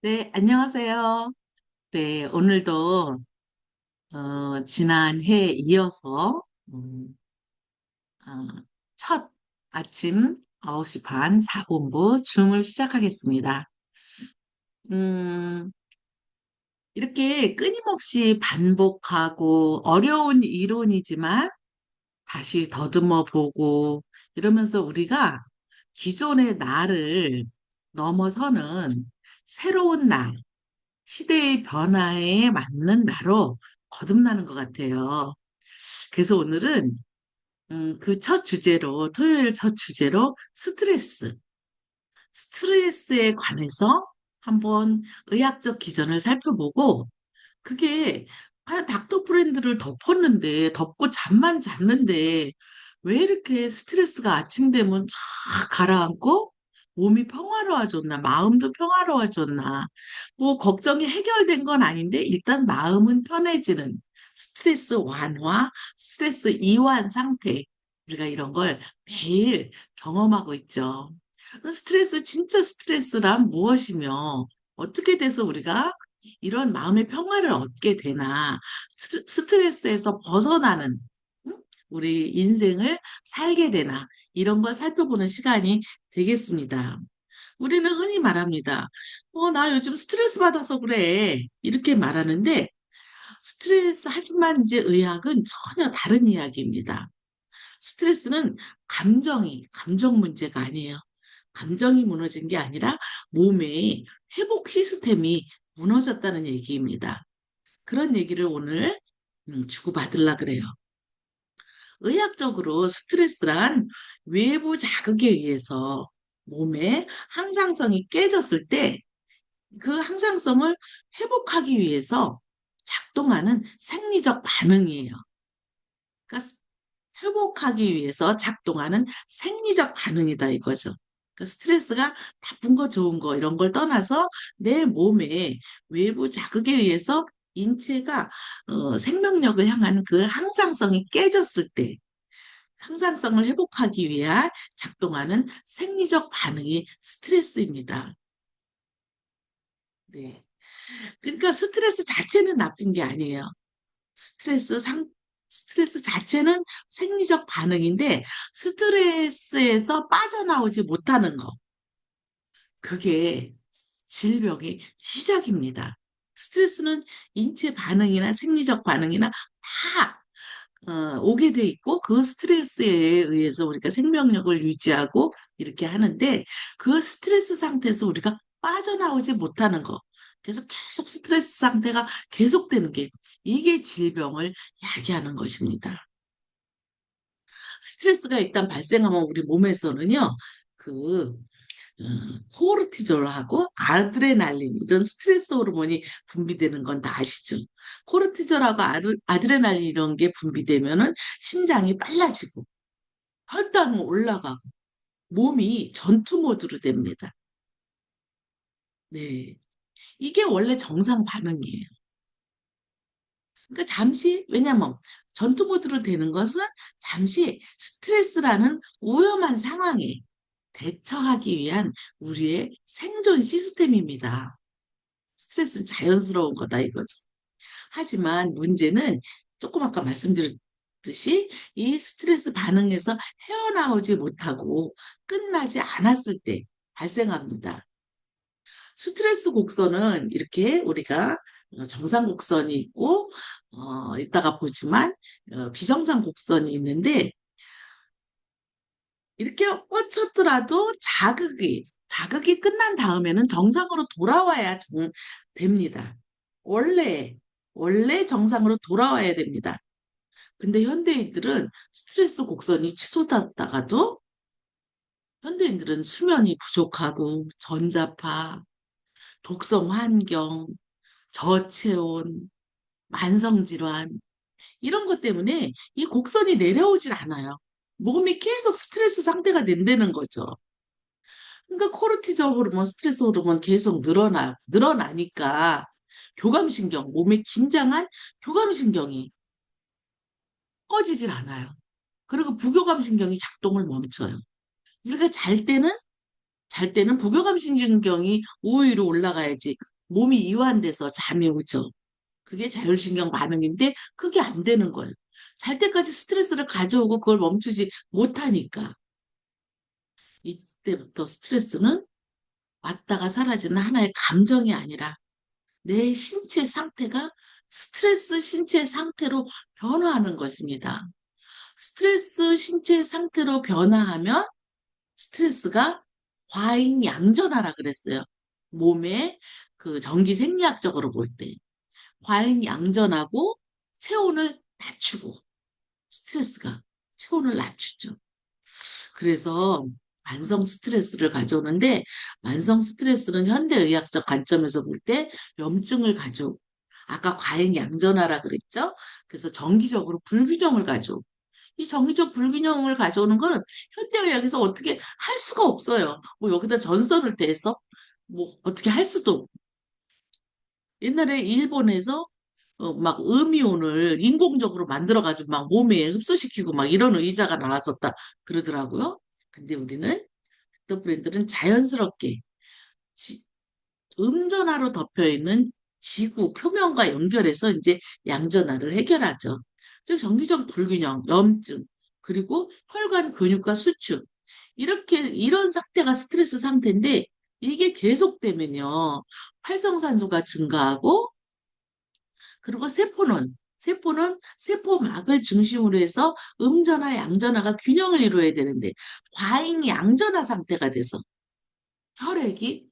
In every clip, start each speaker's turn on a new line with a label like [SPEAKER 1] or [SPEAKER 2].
[SPEAKER 1] 네, 안녕하세요. 네, 오늘도 지난 해에 이어서 어, 첫 아침 9시 반 4분부 줌을 시작하겠습니다. 음, 이렇게 끊임없이 반복하고 어려운 이론이지만 다시 더듬어 보고 이러면서 우리가 기존의 나를 넘어서는 새로운 나, 시대의 변화에 맞는 나로 거듭나는 것 같아요. 그래서 오늘은 그 첫 주제로, 토요일 첫 주제로 스트레스에 관해서 한번 의학적 기전을 살펴보고 그게 과연 닥터 프렌드를 덮었는데, 덮고 잠만 잤는데, 왜 이렇게 스트레스가 아침 되면 쫙 가라앉고, 몸이 평화로워졌나, 마음도 평화로워졌나, 뭐, 걱정이 해결된 건 아닌데, 일단 마음은 편해지는 스트레스 완화, 스트레스 이완 상태. 우리가 이런 걸 매일 경험하고 있죠. 진짜 스트레스란 무엇이며, 어떻게 돼서 우리가 이런 마음의 평화를 얻게 되나, 스트레스에서 벗어나는, 응? 우리 인생을 살게 되나, 이런 걸 살펴보는 시간이 되겠습니다. 우리는 흔히 말합니다. 나 요즘 스트레스 받아서 그래. 이렇게 말하는데, 하지만 이제 의학은 전혀 다른 이야기입니다. 스트레스는 감정 문제가 아니에요. 감정이 무너진 게 아니라 몸의 회복 시스템이 무너졌다는 얘기입니다. 그런 얘기를 오늘 주고받으려 그래요. 의학적으로 스트레스란 외부 자극에 의해서 몸의 항상성이 깨졌을 때 그 항상성을 회복하기 위해서 작동하는 생리적 반응이에요. 그러니까 회복하기 위해서 작동하는 생리적 반응이다 이거죠. 그 스트레스가 나쁜 거 좋은 거 이런 걸 떠나서 내 몸에 외부 자극에 의해서 인체가 생명력을 향한 그 항상성이 깨졌을 때 항상성을 회복하기 위해 작동하는 생리적 반응이 스트레스입니다. 네. 그러니까 스트레스 자체는 나쁜 게 아니에요. 스트레스 상, 스트레스 자체는 생리적 반응인데 스트레스에서 빠져나오지 못하는 거. 그게 질병의 시작입니다. 스트레스는 인체 반응이나 생리적 반응이나 다 오게 돼 있고 그 스트레스에 의해서 우리가 생명력을 유지하고 이렇게 하는데 그 스트레스 상태에서 우리가 빠져나오지 못하는 거. 그래서 계속 스트레스 상태가 계속되는 게 이게 질병을 야기하는 것입니다. 스트레스가 일단 발생하면 우리 몸에서는요, 그 코르티졸하고 아드레날린 이런 스트레스 호르몬이 분비되는 건 다 아시죠? 코르티졸하고 아드레날린 이런 게 분비되면은 심장이 빨라지고 혈당은 올라가고 몸이 전투 모드로 됩니다. 네. 이게 원래 정상 반응이에요. 그러니까 왜냐면 전투 모드로 되는 것은 잠시 스트레스라는 위험한 상황에 대처하기 위한 우리의 생존 시스템입니다. 스트레스는 자연스러운 거다 이거죠. 하지만 문제는 조금 아까 말씀드렸듯이 이 스트레스 반응에서 헤어나오지 못하고 끝나지 않았을 때 발생합니다. 스트레스 곡선은 이렇게 우리가 정상 곡선이 있고 이따가 보지만 비정상 곡선이 있는데 이렇게 뻗쳤더라도 자극이 끝난 다음에는 정상으로 돌아와야 됩니다. 원래 원래 정상으로 돌아와야 됩니다. 근데 현대인들은 스트레스 곡선이 치솟았다가도 현대인들은 수면이 부족하고 전자파, 독성 환경, 저체온, 만성질환 이런 것 때문에 이 곡선이 내려오질 않아요. 몸이 계속 스트레스 상태가 된다는 거죠. 그러니까 코르티졸 호르몬, 스트레스 호르몬 계속 늘어나니까 몸에 긴장한 교감신경이 꺼지질 않아요. 그리고 부교감신경이 작동을 멈춰요. 우리가 잘 때는 부교감신경이 5위로 올라가야지 몸이 이완돼서 잠이 오죠. 그게 자율신경 반응인데 그게 안 되는 거예요. 잘 때까지 스트레스를 가져오고 그걸 멈추지 못하니까 이때부터 스트레스는 왔다가 사라지는 하나의 감정이 아니라 내 신체 상태가 스트레스 신체 상태로 변화하는 것입니다. 스트레스 신체 상태로 변화하면 스트레스가 과잉양전하라 그랬어요. 몸의 그 전기 생리학적으로 볼 때. 과잉양전하고 체온을 낮추고 스트레스가 체온을 낮추죠. 그래서 만성 스트레스를 가져오는데 만성 스트레스는 현대의학적 관점에서 볼 때 염증을 가져오고 아까 과잉양전하라 그랬죠? 그래서 정기적으로 불균형을 가져오고 이 정기적 불균형을 가져오는 거는 현대의학에서 어떻게 할 수가 없어요. 뭐 여기다 전선을 대서 뭐 어떻게 할 수도 없고. 옛날에 일본에서 막 음이온을 인공적으로 만들어가지고 막 몸에 흡수시키고 막 이런 의자가 나왔었다 그러더라고요. 근데 우리는 또 브랜드는 자연스럽게 지- 음전하로 덮여 있는 지구 표면과 연결해서 이제 양전하를 해결하죠. 즉 정기적 불균형, 염증, 그리고 혈관 근육과 수축 이렇게 이런 상태가 스트레스 상태인데 이게 계속되면요 활성산소가 증가하고 그리고 세포는 세포막을 중심으로 해서 음전화, 양전화가 균형을 이루어야 되는데 과잉 양전화 상태가 돼서 혈액이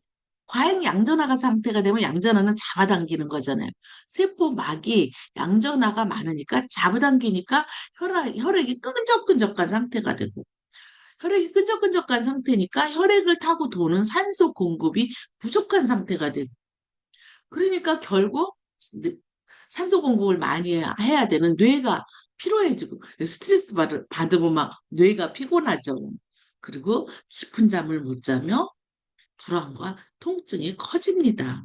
[SPEAKER 1] 과잉 양전화가 상태가 되면 양전화는 잡아당기는 거잖아요. 세포막이 양전화가 많으니까 잡아당기니까 혈액이 끈적끈적한 상태가 되고 혈액이 끈적끈적한 상태니까 혈액을 타고 도는 산소 공급이 부족한 상태가 되고 그러니까 결국 산소 공급을 많이 해야 되는 뇌가 피로해지고 스트레스 받으면 막 뇌가 피곤하죠. 그리고 깊은 잠을 못 자며 불안과 통증이 커집니다.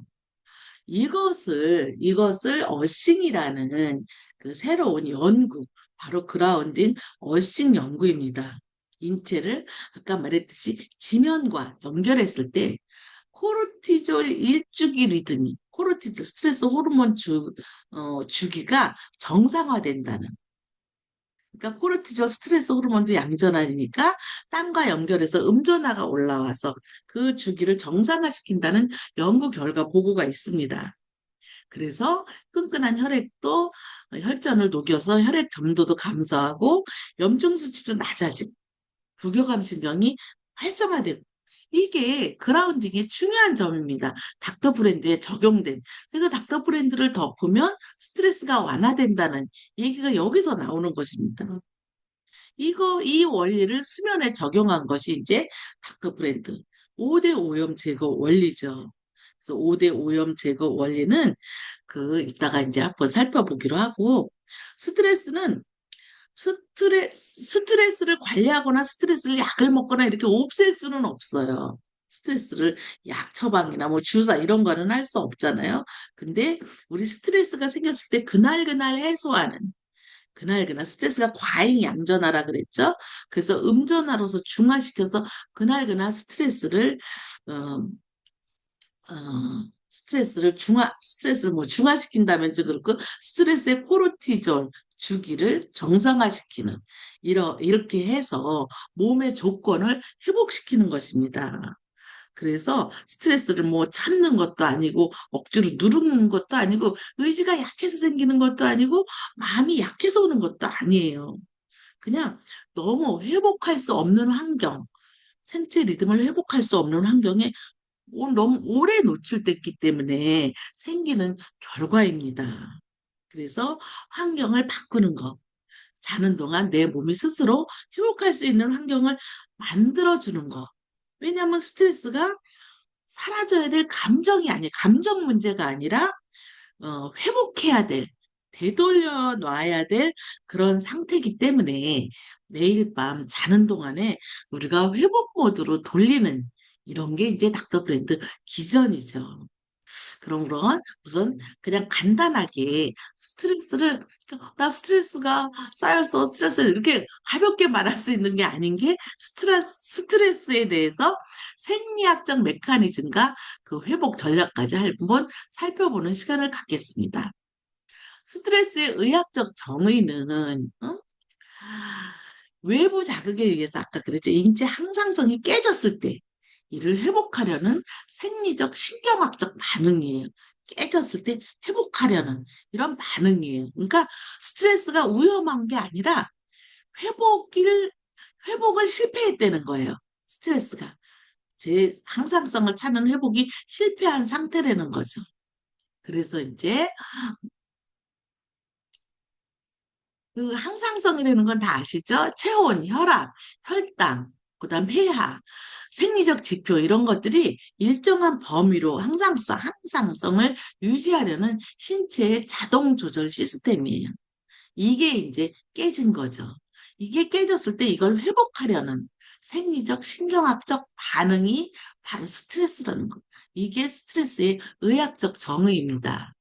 [SPEAKER 1] 이것을 어싱이라는 그 새로운 연구, 바로 그라운딩 어싱 연구입니다. 인체를 아까 말했듯이 지면과 연결했을 때 코르티졸 일주기 리듬이 코르티졸 스트레스 호르몬 주기가 정상화된다는 그러니까 코르티졸 스트레스 호르몬도 양전하니까 땀과 연결해서 음전화가 올라와서 그 주기를 정상화시킨다는 연구 결과 보고가 있습니다. 그래서 끈끈한 혈액도 혈전을 녹여서 혈액 점도도 감소하고 염증 수치도 낮아지고 부교감 신경이 활성화되고 이게 그라운딩의 중요한 점입니다. 닥터 브랜드에 적용된. 그래서 닥터 브랜드를 덮으면 스트레스가 완화된다는 얘기가 여기서 나오는 것입니다. 이 원리를 수면에 적용한 것이 이제 닥터 브랜드 5대 오염 제거 원리죠. 그래서 5대 오염 제거 원리는 이따가 이제 한번 살펴보기로 하고, 스트레스는 스트레스를 관리하거나 스트레스를 약을 먹거나 이렇게 없앨 수는 없어요. 스트레스를 약 처방이나 뭐 주사 이런 거는 할 수 없잖아요. 근데 우리 스트레스가 생겼을 때 그날그날 해소하는 그날그날 스트레스가 과잉 양전하라 그랬죠. 그래서 음전하로서 중화시켜서 그날그날 어, 스트레스를 뭐 중화시킨다면 좀 그렇고, 스트레스의 코르티졸 주기를 정상화시키는, 이렇게 해서 몸의 조건을 회복시키는 것입니다. 그래서 스트레스를 뭐 참는 것도 아니고, 억지로 누르는 것도 아니고, 의지가 약해서 생기는 것도 아니고, 마음이 약해서 오는 것도 아니에요. 그냥 너무 회복할 수 없는 환경, 생체 리듬을 회복할 수 없는 환경에 너무 오래 노출됐기 때문에 생기는 결과입니다. 그래서 환경을 바꾸는 거, 자는 동안 내 몸이 스스로 회복할 수 있는 환경을 만들어주는 거. 왜냐하면 스트레스가 사라져야 될 감정이 아니에요. 감정 문제가 아니라 회복해야 될, 되돌려 놔야 될 그런 상태이기 때문에 매일 밤 자는 동안에 우리가 회복 모드로 돌리는 이런 게 이제 닥터 브랜드 기전이죠. 그런 우선 그냥 간단하게 스트레스를 나 스트레스가 쌓여서 스트레스 이렇게 가볍게 말할 수 있는 게 아닌 게 스트레스에 대해서 생리학적 메커니즘과 그 회복 전략까지 한번 살펴보는 시간을 갖겠습니다. 스트레스의 의학적 정의는 외부 자극에 의해서 아까 그랬죠. 인체 항상성이 깨졌을 때 이를 회복하려는 생리적 신경학적 반응이에요. 깨졌을 때 회복하려는 이런 반응이에요. 그러니까 스트레스가 위험한 게 아니라 회복을 실패했다는 거예요. 스트레스가. 제 항상성을 찾는 회복이 실패한 상태라는 거죠. 그래서 이제 그 항상성이라는 건 다 아시죠? 체온, 혈압, 혈당, 그다음 폐하, 생리적 지표 이런 것들이 일정한 범위로 항상성을 유지하려는 신체의 자동 조절 시스템이에요. 이게 이제 깨진 거죠. 이게 깨졌을 때 이걸 회복하려는 생리적, 신경학적 반응이 바로 스트레스라는 거. 이게 스트레스의 의학적 정의입니다.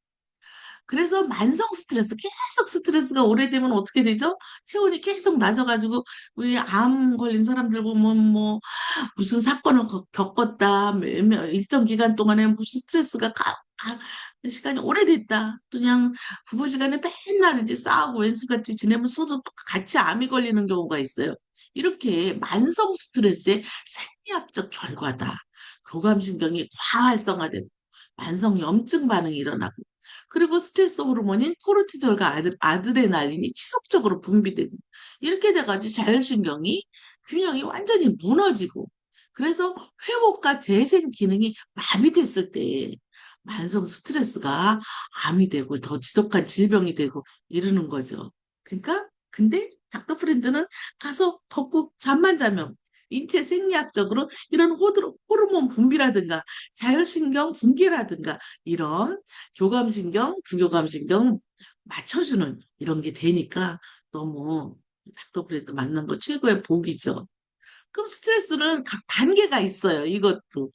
[SPEAKER 1] 그래서 만성 스트레스, 계속 스트레스가 오래되면 어떻게 되죠? 체온이 계속 낮아가지고, 우리 암 걸린 사람들 보면 뭐, 무슨 사건을 겪었다, 일정 기간 동안에 무슨 스트레스가 시간이 오래됐다. 그냥 부부지간에 맨날 이제 싸우고 왼수같이 지내면서도 같이 암이 걸리는 경우가 있어요. 이렇게 만성 스트레스의 생리학적 결과다. 교감신경이 과활성화되고, 만성 염증 반응이 일어나고, 그리고 스트레스 호르몬인 코르티졸과 아드레날린이 지속적으로 분비되고 이렇게 돼가지고 자율신경이 균형이 완전히 무너지고 그래서 회복과 재생 기능이 마비됐을 때 만성 스트레스가 암이 되고 더 지독한 질병이 되고 이러는 거죠. 그러니까 근데 닥터 프렌드는 가서 덮고 잠만 자면 인체 생리학적으로 이런 호르몬 분비라든가 자율신경 분기라든가 이런 교감신경, 부교감신경 맞춰주는 이런 게 되니까 너무 닥터 프렌드 만난 거 최고의 복이죠. 그럼 스트레스는 각 단계가 있어요. 이것도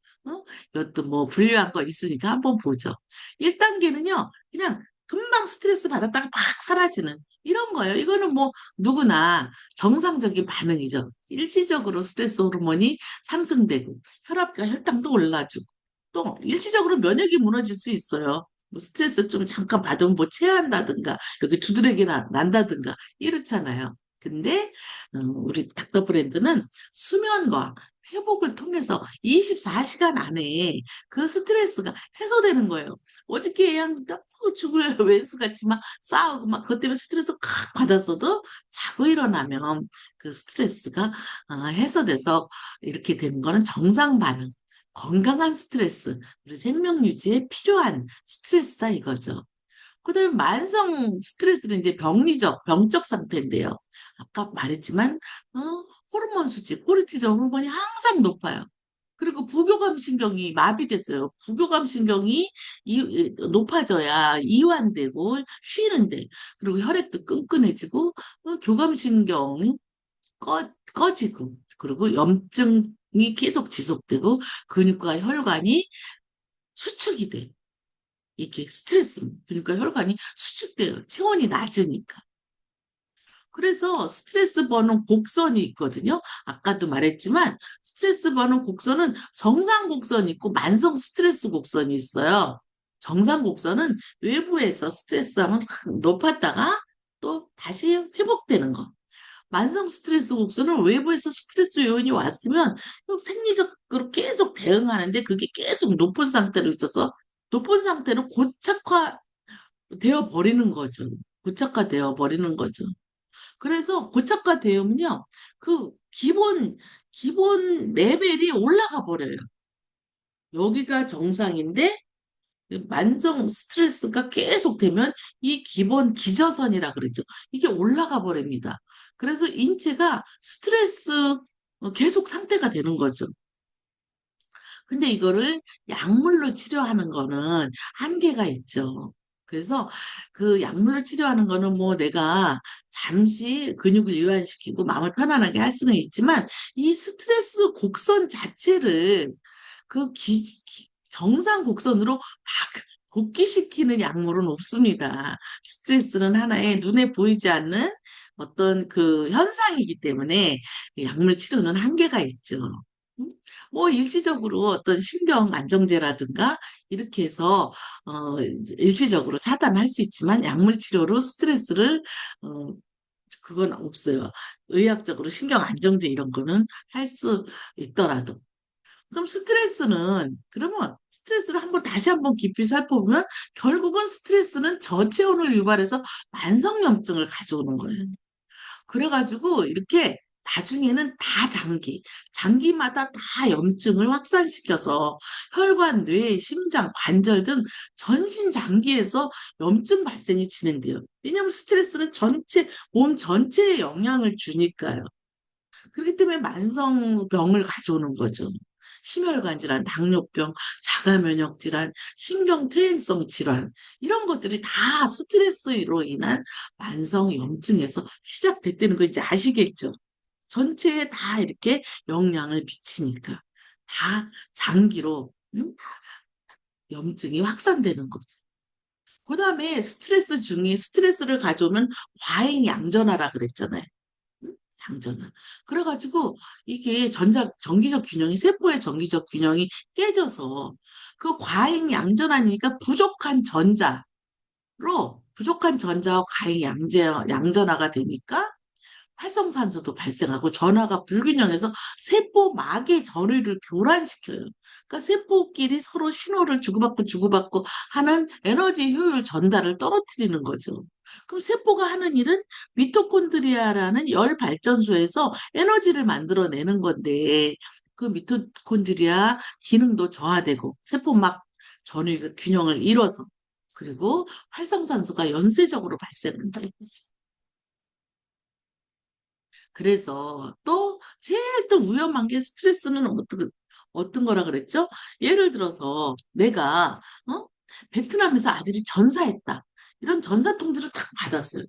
[SPEAKER 1] 뭐 분류한 거 있으니까 한번 보죠. 1단계는요, 그냥 금방 스트레스 받았다가 막 사라지는 이런 거예요. 이거는 뭐 누구나 정상적인 반응이죠. 일시적으로 스트레스 호르몬이 상승되고 혈압과 혈당도 올라주고 또 일시적으로 면역이 무너질 수 있어요. 뭐 스트레스 좀 잠깐 받으면 뭐 체한다든가 여기 두드러기 난다든가 이렇잖아요. 근데 우리 닥터 브랜드는 수면과 회복을 통해서 24시간 안에 그 스트레스가 해소되는 거예요. 어저께 그냥 너무 죽을 왼수같이 막 싸우고 막 그것 때문에 스트레스 칵 받았어도 자고 일어나면 그 스트레스가 해소돼서 이렇게 되는 거는 정상 반응. 건강한 스트레스, 우리 생명 유지에 필요한 스트레스다 이거죠. 그다음에 만성 스트레스는 이제 병적 상태인데요. 아까 말했지만 어, 호르몬 수치, 코르티졸 호르몬이 항상 높아요. 그리고 부교감 신경이 마비됐어요. 부교감 신경이 높아져야 이완되고 쉬는데, 그리고 혈액도 끈끈해지고 교감 신경이 꺼지고, 그리고 염증이 계속 지속되고 근육과 혈관이 수축이 돼. 이게 스트레스, 그러니까 혈관이 수축돼요. 체온이 낮으니까. 그래서 스트레스 버는 곡선이 있거든요. 아까도 말했지만 스트레스 버는 곡선은 정상 곡선이 있고 만성 스트레스 곡선이 있어요. 정상 곡선은 외부에서 스트레스하면 높았다가 또 다시 회복되는 거. 만성 스트레스 곡선은 외부에서 스트레스 요인이 왔으면 생리적으로 계속 대응하는데 그게 계속 높은 상태로 있어서 높은 상태로 고착화되어 버리는 거죠. 고착화되어 버리는 거죠. 그래서 고착화되면요, 그 기본 레벨이 올라가 버려요. 여기가 정상인데 만성 스트레스가 계속 되면 이 기본 기저선이라 그러죠. 이게 올라가 버립니다. 그래서 인체가 스트레스 계속 상태가 되는 거죠. 근데 이거를 약물로 치료하는 거는 한계가 있죠. 그래서 그 약물로 치료하는 거는 뭐 내가 잠시 근육을 이완시키고 마음을 편안하게 할 수는 있지만 이 스트레스 곡선 자체를 그 정상 곡선으로 막 복귀시키는 약물은 없습니다. 스트레스는 하나의 눈에 보이지 않는 어떤 그 현상이기 때문에 약물 치료는 한계가 있죠. 음? 뭐 일시적으로 어떤 신경 안정제라든가 이렇게 해서 일시적으로 차단할 수 있지만 약물 치료로 스트레스를 어, 그건 없어요. 의학적으로 신경 안정제 이런 거는 할 수 있더라도. 그럼 그러면 스트레스를 다시 한번 깊이 살펴보면 결국은 스트레스는 저체온을 유발해서 만성염증을 가져오는 거예요. 그래가지고 이렇게 나중에는 다 장기마다 다 염증을 확산시켜서 혈관, 뇌, 심장, 관절 등 전신 장기에서 염증 발생이 진행돼요. 왜냐하면 스트레스는 몸 전체에 영향을 주니까요. 그렇기 때문에 만성병을 가져오는 거죠. 심혈관 질환, 당뇨병, 자가면역 질환, 신경퇴행성 질환 이런 것들이 다 스트레스로 인한 만성 염증에서 시작됐다는 거 이제 아시겠죠? 전체에 다 이렇게 영향을 미치니까 다 장기로 염증이 확산되는 거죠. 그다음에 스트레스 중에 스트레스를 가져오면 과잉 양전하라 그랬잖아요. 양전화. 그래가지고 이게 전기적 균형이, 세포의 전기적 균형이 깨져서 그 과잉 양전하니까 부족한 전자와 양전화가 되니까 활성산소도 발생하고 전하가 불균형해서 세포막의 전위를 교란시켜요. 그러니까 세포끼리 서로 신호를 주고받고 하는 에너지 효율 전달을 떨어뜨리는 거죠. 그럼 세포가 하는 일은 미토콘드리아라는 열 발전소에서 에너지를 만들어내는 건데 그 미토콘드리아 기능도 저하되고 세포막 전위 균형을 잃어서 그리고 활성산소가 연쇄적으로 발생한다 이거지. 그래서 또 제일 또 위험한 게 스트레스는 어떤 거라 그랬죠? 예를 들어서 내가 베트남에서 아들이 전사했다. 이런 전사 통지를 딱 받았어요.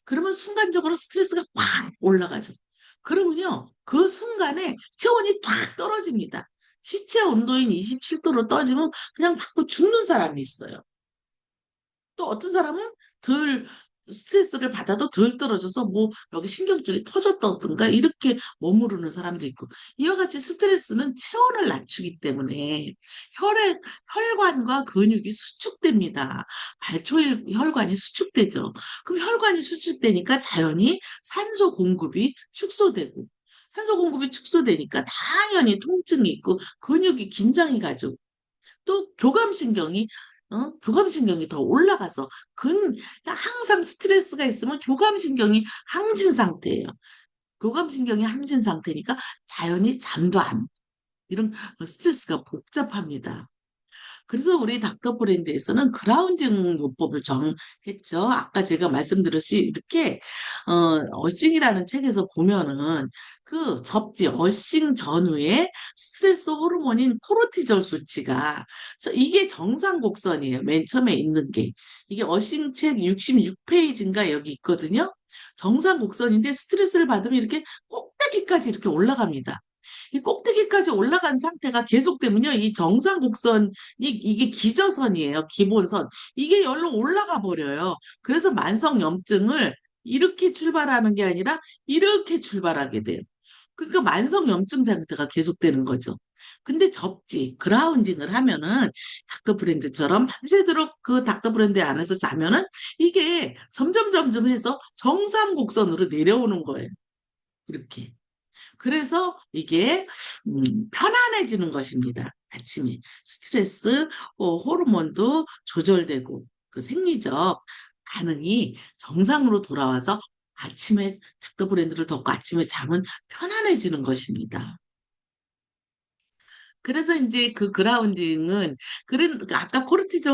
[SPEAKER 1] 그러면 순간적으로 스트레스가 팍 올라가죠. 그러면요, 그 순간에 체온이 탁 떨어집니다. 시체 온도인 27도로 떠지면 그냥 받고 죽는 사람이 있어요. 또 어떤 사람은 덜 스트레스를 받아도 덜 떨어져서 뭐 여기 신경줄이 터졌다든가 이렇게 머무르는 사람도 있고 이와 같이 스트레스는 체온을 낮추기 때문에 혈관과 근육이 수축됩니다. 혈관이 수축되죠. 그럼 혈관이 수축되니까 자연히 산소 공급이 축소되니까 당연히 통증이 있고 근육이 긴장이 가죠. 또 교감신경이 더 올라가서 항상 스트레스가 있으면 교감신경이 항진 상태예요. 교감신경이 항진 상태니까 자연히 잠도 안 오고 이런 스트레스가 복잡합니다. 그래서 우리 닥터 브랜드에서는 그라운딩 요법을 정했죠. 아까 제가 말씀드렸듯이 이렇게 어싱이라는 책에서 보면은 그 어싱 전후에 스트레스 호르몬인 코르티졸 수치가 이게 정상 곡선이에요. 맨 처음에 있는 게 이게 어싱 책 66페이지인가 여기 있거든요. 정상 곡선인데 스트레스를 받으면 이렇게 꼭대기까지 이렇게 올라갑니다. 이 꼭대기까지 올라간 상태가 계속되면요, 이 정상 곡선이 이게 기저선이에요, 기본선. 이게 열로 올라가 버려요. 그래서 만성 염증을 이렇게 출발하는 게 아니라 이렇게 출발하게 돼요. 그러니까 만성 염증 상태가 계속되는 거죠. 근데 그라운딩을 하면은 닥터 브랜드처럼 밤새도록 그 닥터 브랜드 안에서 자면은 이게 점점 해서 정상 곡선으로 내려오는 거예요. 이렇게. 그래서 이게 편안해지는 것입니다. 아침에 스트레스, 호르몬도 조절되고 그 생리적 반응이 정상으로 돌아와서 아침에 닥터 브랜드를 덮고 아침에 잠은 편안해지는 것입니다. 그래서 이제 그 그라운딩은 아까 코르티졸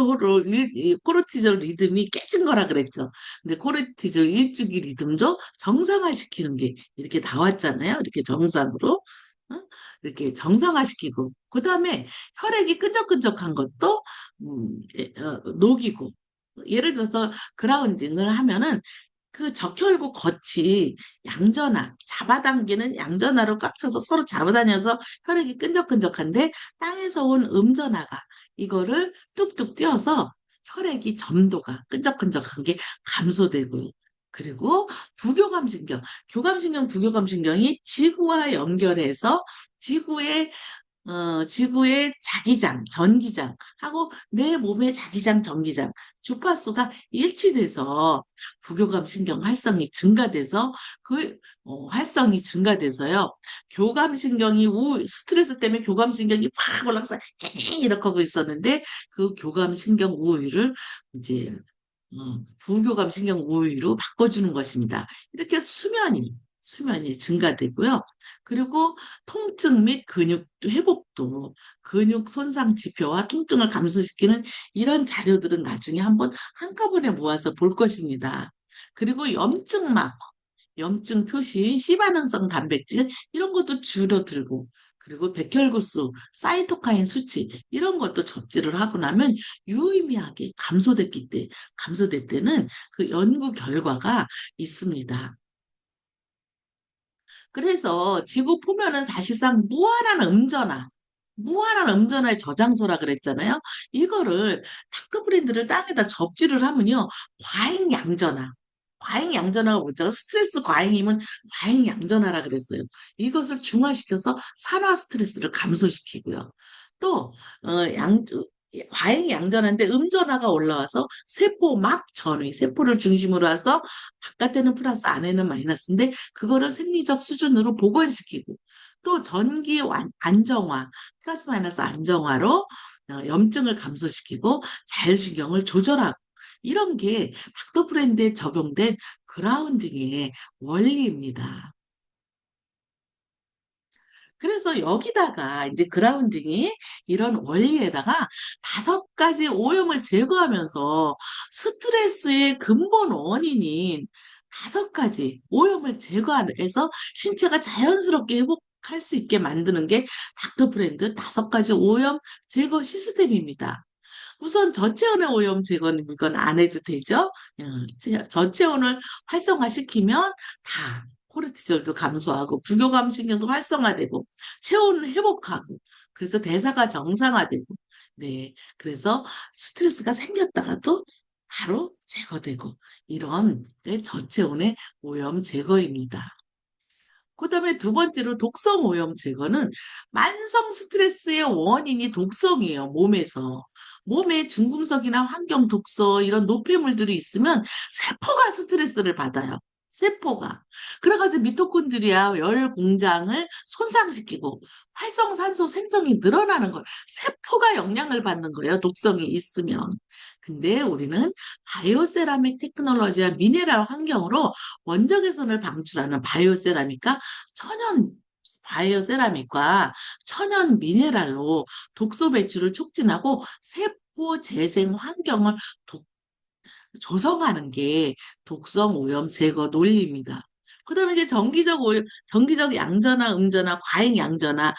[SPEAKER 1] 리듬이 깨진 거라 그랬죠. 근데 코르티졸 일주기 리듬도 정상화시키는 게 이렇게 나왔잖아요. 이렇게 정상으로. 어? 이렇게 정상화시키고 그다음에 혈액이 끈적끈적한 것도 녹이고 예를 들어서 그라운딩을 하면은 그 적혈구 겉이 잡아당기는 양전하로 꽉 차서 서로 잡아다녀서 혈액이 끈적끈적한데 땅에서 온 음전하가 이거를 뚝뚝 띄어서 혈액이 점도가 끈적끈적한 게 감소되고요. 그리고 부교감신경, 교감신경, 부교감신경이 지구와 연결해서 지구의 지구의 자기장, 전기장하고 내 몸의 자기장, 전기장, 주파수가 일치돼서 부교감 신경 활성이 증가돼서 그 활성이 증가돼서요. 교감 신경이 스트레스 때문에 교감 신경이 팍 올라가서 이렇게 하고 있었는데 그 교감 신경 우위를 이제 부교감 신경 우위로 바꿔주는 것입니다. 이렇게 수면이 증가되고요. 그리고 통증 및 근육 회복도 근육 손상 지표와 통증을 감소시키는 이런 자료들은 나중에 한번 한꺼번에 모아서 볼 것입니다. 그리고 염증 표시, C반응성 단백질 이런 것도 줄어들고 그리고 백혈구수, 사이토카인 수치 이런 것도 접지를 하고 나면 유의미하게 감소됐다는 그 연구 결과가 있습니다. 그래서 지구 표면은 사실상 무한한 음전화의 저장소라 그랬잖아요. 이거를 다크 브랜드를 땅에다 접지를 하면요. 과잉 양전화. 과잉 양전화가 뭐죠? 스트레스 과잉이면 과잉 양전화라 그랬어요. 이것을 중화시켜서 산화 스트레스를 감소시키고요. 또, 과잉 양전화인데 음전화가 올라와서 세포 막 전위, 세포를 중심으로 해서 바깥에는 플러스 안에는 마이너스인데 그거를 생리적 수준으로 복원시키고 또 안정화, 플러스 마이너스 안정화로 염증을 감소시키고 자율신경을 조절하고 이런 게 닥터 브랜드에 적용된 그라운딩의 원리입니다. 그래서 여기다가 이제 그라운딩이 이런 원리에다가 5가지 오염을 제거하면서 스트레스의 근본 원인인 5가지 오염을 제거해서 신체가 자연스럽게 회복할 수 있게 만드는 게 닥터 브랜드 5가지 오염 제거 시스템입니다. 우선 저체온의 오염 제거는 이건 안 해도 되죠? 저체온을 활성화시키면 다 코르티졸도 감소하고 부교감 신경도 활성화되고 체온을 회복하고 그래서 대사가 정상화되고 네 그래서 스트레스가 생겼다가도 바로 제거되고 이런 게 저체온의 오염 제거입니다. 그다음에 두 번째로 독성 오염 제거는 만성 스트레스의 원인이 독성이에요, 몸에서. 몸에 중금속이나 환경 독소 이런 노폐물들이 있으면 세포가 스트레스를 받아요. 세포가. 그래가지고 미토콘드리아 열 공장을 손상시키고 활성산소 생성이 늘어나는 거예요. 세포가 영향을 받는 거예요, 독성이 있으면. 근데 우리는 바이오세라믹 테크놀로지와 미네랄 환경으로 원적 개선을 방출하는 바이오세라믹과 천연 바이오세라믹과 천연 미네랄로 독소 배출을 촉진하고 세포 재생 환경을 조성하는 게 독성 오염 제거 논리입니다. 그다음에 이제 정기적 양전화, 음전화, 과잉 양전화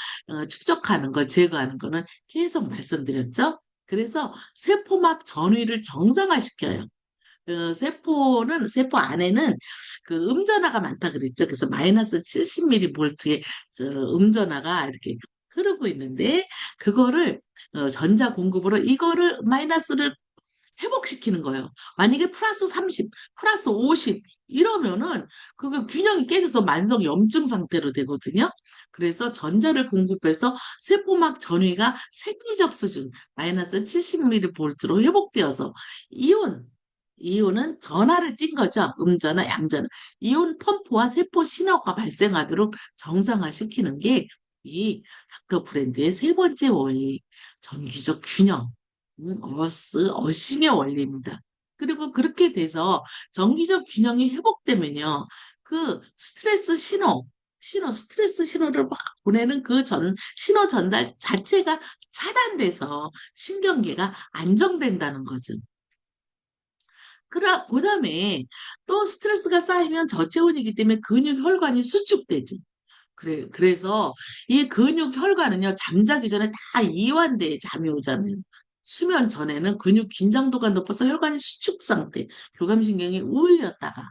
[SPEAKER 1] 축적하는 걸 제거하는 거는 계속 말씀드렸죠. 그래서 세포막 전위를 정상화시켜요. 세포 안에는 그 음전화가 많다 그랬죠. 그래서 마이너스 70mV의 음전화가 이렇게 흐르고 있는데, 그거를, 전자 공급으로 이거를 마이너스를 회복시키는 거예요. 만약에 플러스 30, 플러스 50 이러면은 그게 균형이 깨져서 만성 염증 상태로 되거든요. 그래서 전자를 공급해서 세포막 전위가 생리적 수준 마이너스 70mV로 회복되어서 이온 이온은 전하를 띈 거죠. 음전화, 양전화. 이온 펌프와 세포 신호가 발생하도록 정상화시키는 게 이 닥터 브랜드의 세 번째 원리, 전기적 균형. 어싱의 원리입니다. 그리고 그렇게 돼서 정기적 균형이 회복되면요. 그 스트레스 신호를 막 보내는 신호 전달 자체가 차단돼서 신경계가 안정된다는 거죠. 그다음에 또 스트레스가 쌓이면 저체온이기 때문에 근육 혈관이 수축되지. 그래서 이 근육 혈관은요, 잠자기 전에 다 이완돼 잠이 오잖아요. 수면 전에는 근육 긴장도가 높아서 혈관이 수축 상태, 교감신경이 우울렸다가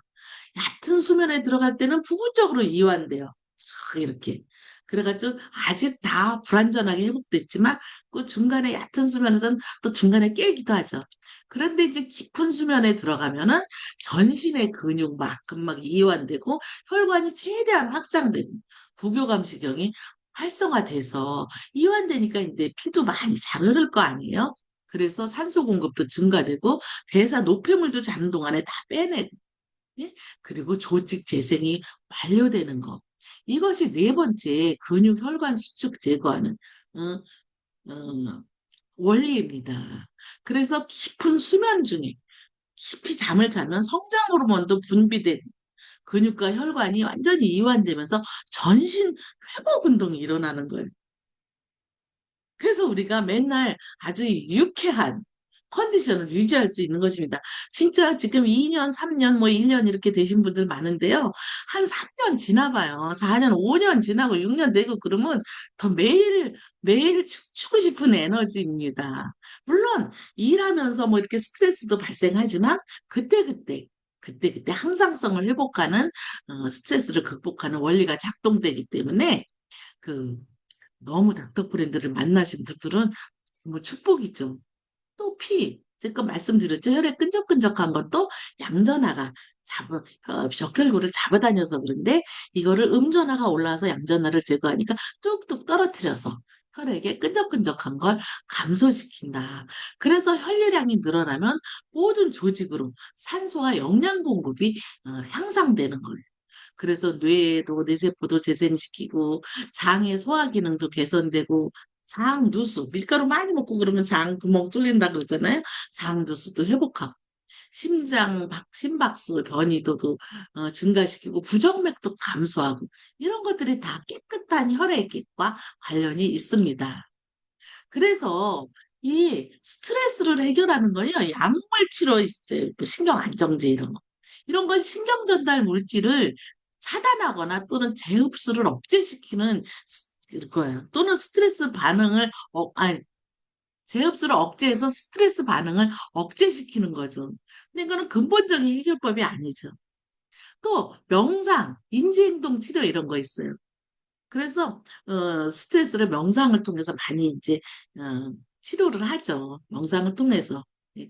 [SPEAKER 1] 얕은 수면에 들어갈 때는 부분적으로 이완돼요. 쫙 이렇게. 그래가지고 아직 다 불완전하게 회복됐지만 그 중간에 얕은 수면에서는 또 중간에 깨기도 하죠. 그런데 이제 깊은 수면에 들어가면은 전신의 근육 막 이완되고 혈관이 최대한 확장되고 부교감시경이 활성화돼서 이완되니까 이제 피도 많이 잘 흐를 거 아니에요? 그래서 산소 공급도 증가되고 대사 노폐물도 자는 동안에 다 빼내고 예? 그리고 조직 재생이 완료되는 거. 이것이 네 번째 근육 혈관 수축 제거하는 어, 어, 원리입니다. 그래서 깊은 수면 중에 깊이 잠을 자면 성장 호르몬도 분비되고 근육과 혈관이 완전히 이완되면서 전신 회복 운동이 일어나는 거예요. 그래서 우리가 맨날 아주 유쾌한 컨디션을 유지할 수 있는 것입니다. 진짜 지금 2년, 3년, 뭐 1년 이렇게 되신 분들 많은데요. 한 3년 지나봐요. 4년, 5년 지나고 6년 되고 그러면 더 매일 춤추고 싶은 에너지입니다. 물론 일하면서 뭐 이렇게 스트레스도 발생하지만 그때그때 항상성을 회복하는 스트레스를 극복하는 원리가 작동되기 때문에 그 너무 닥터 프렌드를 만나신 분들은 뭐 축복이죠. 또 제가 말씀드렸죠. 혈액 끈적끈적한 것도 양전화가 적혈구를 잡아다녀서 그런데 이거를 음전화가 올라와서 양전화를 제거하니까 뚝뚝 떨어뜨려서 혈액에 끈적끈적한 걸 감소시킨다. 그래서 혈류량이 늘어나면 모든 조직으로 산소와 영양 공급이 향상되는 거예요. 그래서 뇌도 뇌세포도 재생시키고 장의 소화 기능도 개선되고 장 누수 밀가루 많이 먹고 그러면 장 구멍 뚫린다 그러잖아요. 장 누수도 회복하고 심박수 변이도도 증가시키고 부정맥도 감소하고 이런 것들이 다 깨끗한 혈액과 관련이 있습니다. 그래서 이 스트레스를 해결하는 거요. 약물 치료 이제 뭐 신경 안정제 이런 거. 이런 건 신경 전달 물질을 차단하거나 또는 재흡수를 억제시키는 거예요. 또는 스트레스 반응을 아니 재흡수를 억제해서 스트레스 반응을 억제시키는 거죠. 근데 이거는 근본적인 해결법이 아니죠. 또 명상, 인지행동 치료 이런 거 있어요. 그래서 스트레스를 명상을 통해서 많이 이제 치료를 하죠. 명상을 통해서. 예,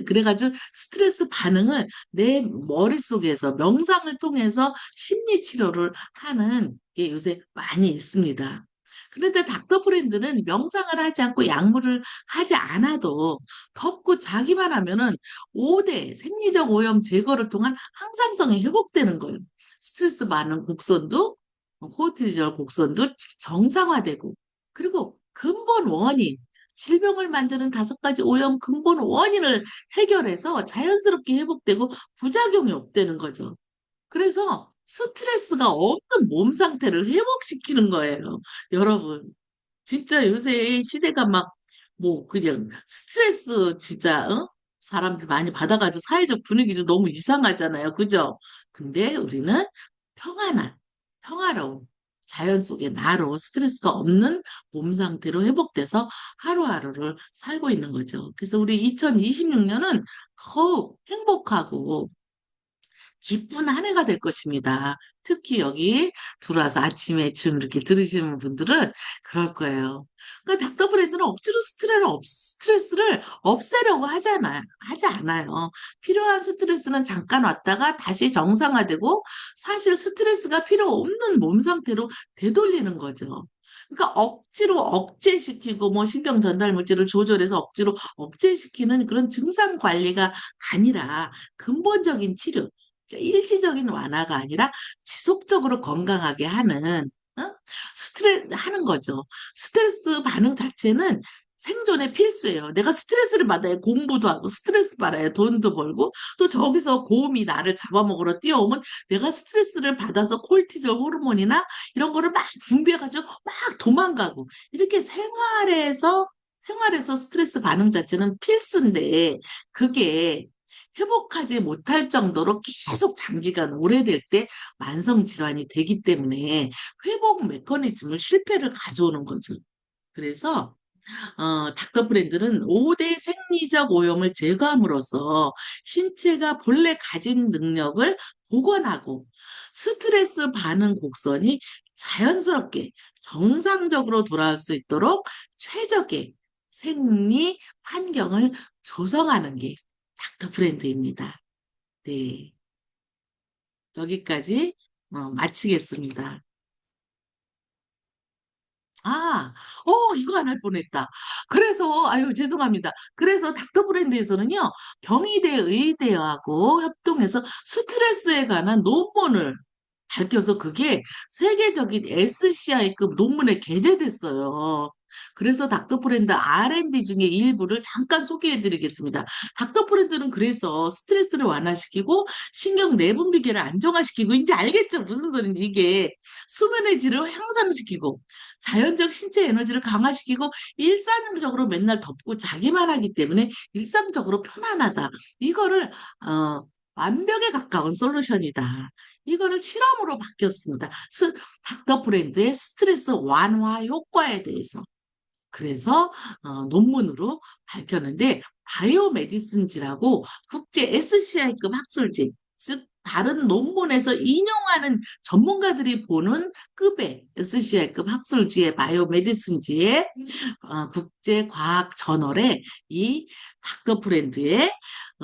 [SPEAKER 1] 그래가지고 스트레스 반응을 내 머릿속에서 명상을 통해서 심리 치료를 하는 게 요새 많이 있습니다. 그런데 닥터 프렌드는 명상을 하지 않고 약물을 하지 않아도 덥고 자기만 하면은 5대 생리적 오염 제거를 통한 항상성이 회복되는 거예요. 스트레스 많은 곡선도 코르티졸 곡선도 정상화되고 그리고 근본 원인 질병을 만드는 5가지 오염 근본 원인을 해결해서 자연스럽게 회복되고 부작용이 없다는 거죠. 그래서 스트레스가 없는 몸 상태를 회복시키는 거예요. 여러분, 진짜 요새 시대가 뭐, 그냥 스트레스 진짜, 사람들 많이 받아가지고 사회적 분위기도 너무 이상하잖아요. 그죠? 근데 우리는 평안한, 평화로운 자연 속의 나로 스트레스가 없는 몸 상태로 회복돼서 하루하루를 살고 있는 거죠. 그래서 우리 2026년은 더욱 행복하고 기쁜 한 해가 될 것입니다. 특히 여기 들어와서 아침에 좀 이렇게 들으시는 분들은 그럴 거예요. 그러니까 닥터 브랜드는 억지로 스트레스를 없애려고 하지 않아요. 필요한 스트레스는 잠깐 왔다가 다시 정상화되고 사실 스트레스가 필요 없는 몸 상태로 되돌리는 거죠. 그러니까 억지로 억제시키고 뭐 신경 전달 물질을 조절해서 억지로 억제시키는 그런 증상 관리가 아니라 근본적인 치료, 일시적인 완화가 아니라 지속적으로 건강하게 하는 스트레스 하는 거죠. 스트레스 반응 자체는 생존의 필수예요. 내가 스트레스를 받아야 공부도 하고 스트레스 받아야 돈도 벌고 또 저기서 고음이 나를 잡아먹으러 뛰어오면 내가 스트레스를 받아서 콜티졸 호르몬이나 이런 거를 막 분비해가지고 막 도망가고 이렇게 생활에서 스트레스 반응 자체는 필수인데 그게 회복하지 못할 정도로 계속 장기간 오래될 때 만성 질환이 되기 때문에 회복 메커니즘을 실패를 가져오는 거죠. 그래서 닥터 브랜드는 5대 생리적 오염을 제거함으로써 신체가 본래 가진 능력을 복원하고 스트레스 반응 곡선이 자연스럽게 정상적으로 돌아올 수 있도록 최적의 생리 환경을 조성하는 게 닥터 프렌드입니다. 네, 여기까지 마치겠습니다. 아, 이거 안 할 뻔했다. 그래서, 아유, 죄송합니다. 그래서 닥터 브랜드에서는요, 경희대 의대하고 협동해서 스트레스에 관한 논문을 밝혀서 그게 세계적인 SCI급 논문에 게재됐어요. 그래서 닥터 프렌드 R&D 중에 일부를 잠깐 소개해 드리겠습니다. 닥터 프렌드는 그래서 스트레스를 완화시키고 신경 내분비계를 안정화시키고 이제 알겠죠? 무슨 소린지 이게 수면의 질을 향상시키고 자연적 신체 에너지를 강화시키고 일상적으로 맨날 덮고 자기만 하기 때문에 일상적으로 편안하다. 이거를 어, 완벽에 가까운 솔루션이다. 이거를 실험으로 바뀌었습니다. 닥터 브랜드의 스트레스 완화 효과에 대해서. 그래서 논문으로 밝혔는데 바이오메디슨지라고 국제 SCI급 학술지, 즉 다른 논문에서 인용하는 전문가들이 보는 급의 SCI급 학술지의 바이오메디슨지의 국제과학 저널에 이 닥터 브랜드의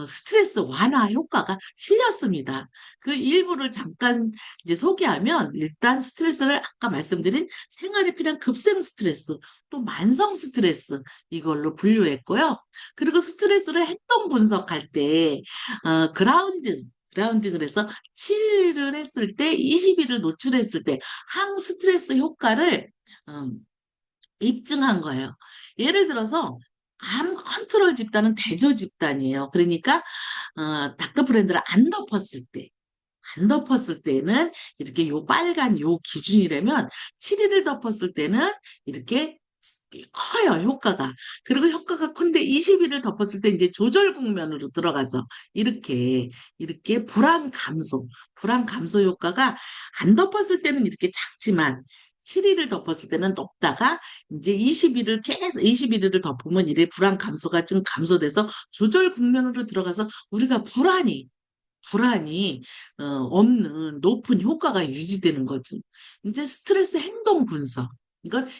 [SPEAKER 1] 스트레스 완화 효과가 실렸습니다. 그 일부를 잠깐 이제 소개하면 일단 스트레스를 아까 말씀드린 생활에 필요한 급생 스트레스, 또 만성 스트레스 이걸로 분류했고요. 그리고 스트레스를 행동 분석할 때 그라운딩을 해서 7일을 했을 때 20일을 노출했을 때 항스트레스 효과를 음, 입증한 거예요. 예를 들어서 암 컨트롤 집단은 대조 집단이에요. 그러니까 닥터 브랜드를 안 덮었을 때는 이렇게 요 빨간 요 기준이라면 7일을 덮었을 때는 이렇게 커요, 효과가. 그리고 효과가 큰데 20일을 덮었을 때 이제 조절 국면으로 들어가서 이렇게 불안 감소 효과가 안 덮었을 때는 이렇게 작지만 7일을 덮었을 때는 높다가 이제 20일을 덮으면 이래 불안 감소가 좀 감소돼서 조절 국면으로 들어가서 우리가 불안이 없는 높은 효과가 유지되는 거죠. 이제 스트레스 행동 분석.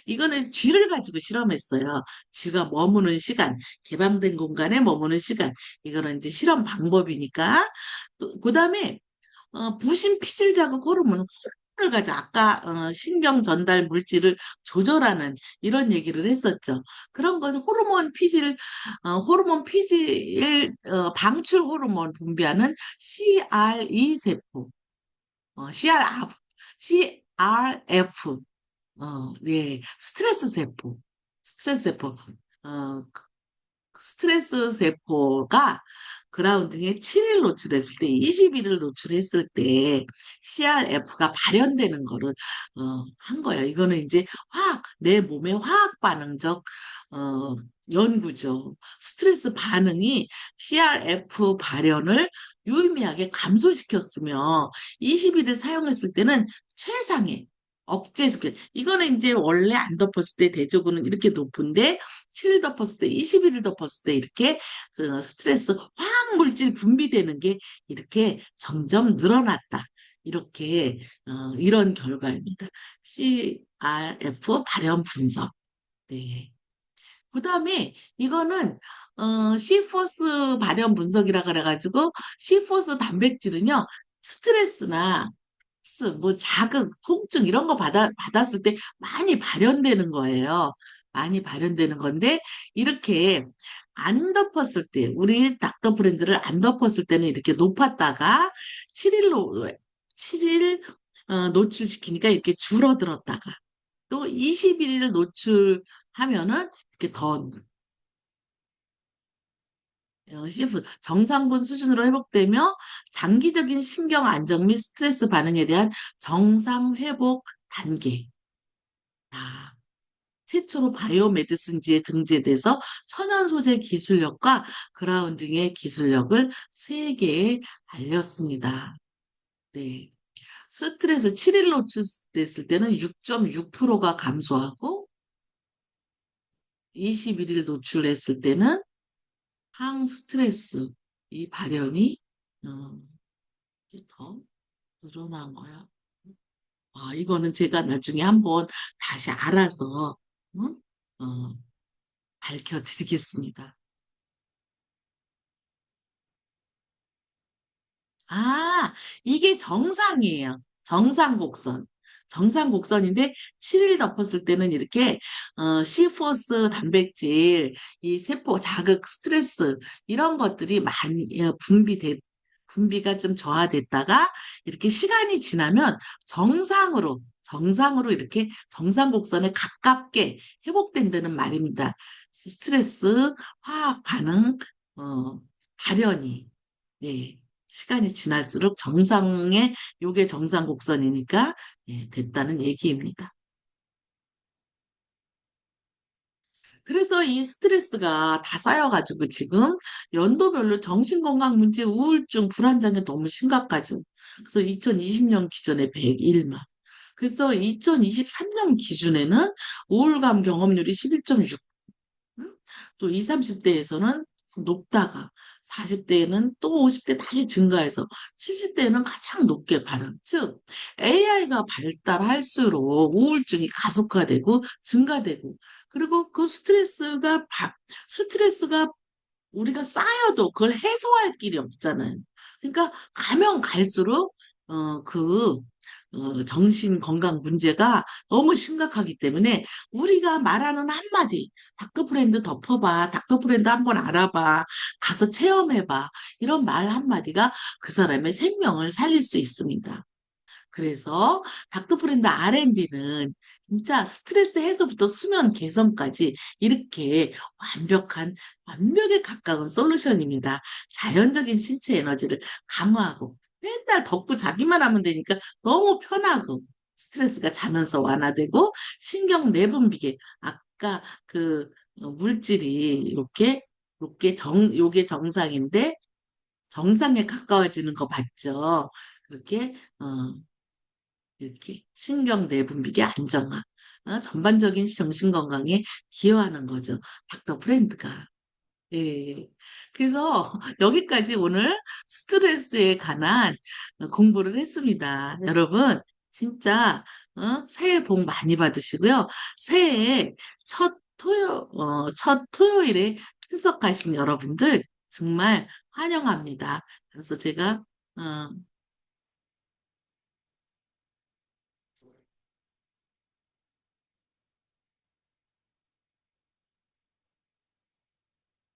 [SPEAKER 1] 이거는 쥐를 가지고 실험했어요. 쥐가 머무는 시간, 개방된 공간에 머무는 시간. 이거는 이제 실험 방법이니까. 또, 그 다음에, 부신 피질 자극 호르몬을 가지고 아까, 신경 전달 물질을 조절하는 이런 얘기를 했었죠. 그런 거, 호르몬 피질, 방출 호르몬 분비하는 CRE 세포, CRF, CRF, 예, 스트레스 세포, 어, 스트레스 세포가 그라운딩에 7일 노출했을 때, 20일을 노출했을 때 CRF가 발현되는 거를 한 거예요. 이거는 이제 내 몸의 화학 반응적 연구죠. 스트레스 반응이 CRF 발현을 유의미하게 감소시켰으며 20일을 사용했을 때는 최상의 억제시켜. 이거는 이제 원래 안 덮었을 때 대조군은 이렇게 높은데 7일 덮었을 때, 21일 덮었을 때 이렇게 스트레스 화학 물질 분비되는 게 이렇게 점점 늘어났다. 이렇게 이런 결과입니다. CRF 발현 분석. 네. 그다음에 이거는 C4스 발현 분석이라 그래가지고 C4스 단백질은요 스트레스나 뭐 자극, 통증 이런 거 받았을 때 많이 발현되는 거예요. 많이 발현되는 건데 이렇게 안 덮었을 때 우리 닥터 브랜드를 안 덮었을 때는 이렇게 높았다가 7일로 7일 노출시키니까 이렇게 줄어들었다가 또 21일 노출하면은 이렇게 더 CF 정상분 수준으로 회복되며 장기적인 신경 안정 및 스트레스 반응에 대한 정상 회복 단계. 아, 최초로 바이오메디슨지에 등재돼서 천연 소재 기술력과 그라운딩의 기술력을 세계에 알렸습니다. 네. 스트레스 7일 노출됐을 때는 6.6%가 감소하고 21일 노출했을 때는 항스트레스 이 발현이 어, 이게 더 늘어난 거야. 이거는 제가 나중에 한번 다시 알아서, 응? 어, 밝혀드리겠습니다. 아, 이게 정상이에요. 정상 곡선. 정상 곡선인데 7일 덮었을 때는 이렇게 C4스 단백질, 이 세포 자극, 스트레스 이런 것들이 많이 분비가 좀 저하됐다가 이렇게 시간이 지나면 정상으로 이렇게 정상 곡선에 가깝게 회복된다는 말입니다. 스트레스, 화학 반응, 어, 발현이. 네. 시간이 지날수록 요게 정상 곡선이니까, 예, 됐다는 얘기입니다. 그래서 이 스트레스가 다 쌓여가지고 지금 연도별로 정신건강 문제, 우울증, 불안장애 너무 심각하죠. 그래서 2020년 기준에 101만. 그래서 2023년 기준에는 우울감 경험률이 11.6. 또 20, 30대에서는 높다가 40대에는 또 50대 다시 증가해서 70대에는 가장 높게 발현. 즉, AI가 발달할수록 우울증이 가속화되고 증가되고 그리고 그 스트레스가 우리가 쌓여도 그걸 해소할 길이 없잖아요. 그러니까 가면 갈수록 정신 건강 문제가 너무 심각하기 때문에 우리가 말하는 한마디, 닥터 프렌드 덮어봐, 닥터 프렌드 한번 알아봐, 가서 체험해봐, 이런 말 한마디가 그 사람의 생명을 살릴 수 있습니다. 그래서 닥터프렌드 R&D는 진짜 스트레스 해소부터 수면 개선까지 이렇게 완벽에 가까운 솔루션입니다. 자연적인 신체 에너지를 강화하고 맨날 덮고 자기만 하면 되니까 너무 편하고 스트레스가 자면서 완화되고 신경 내분비계 아까 물질이 요게 정상인데 정상에 가까워지는 거 봤죠? 그렇게 이렇게 신경 내분비계 안정화, 전반적인 정신 건강에 기여하는 거죠. 닥터 프렌드가. 예. 그래서 여기까지 오늘 스트레스에 관한 공부를 했습니다. 여러분, 진짜 새해 복 많이 받으시고요. 새해 첫 토요일에 출석하신 여러분들 정말 환영합니다. 그래서 제가 어,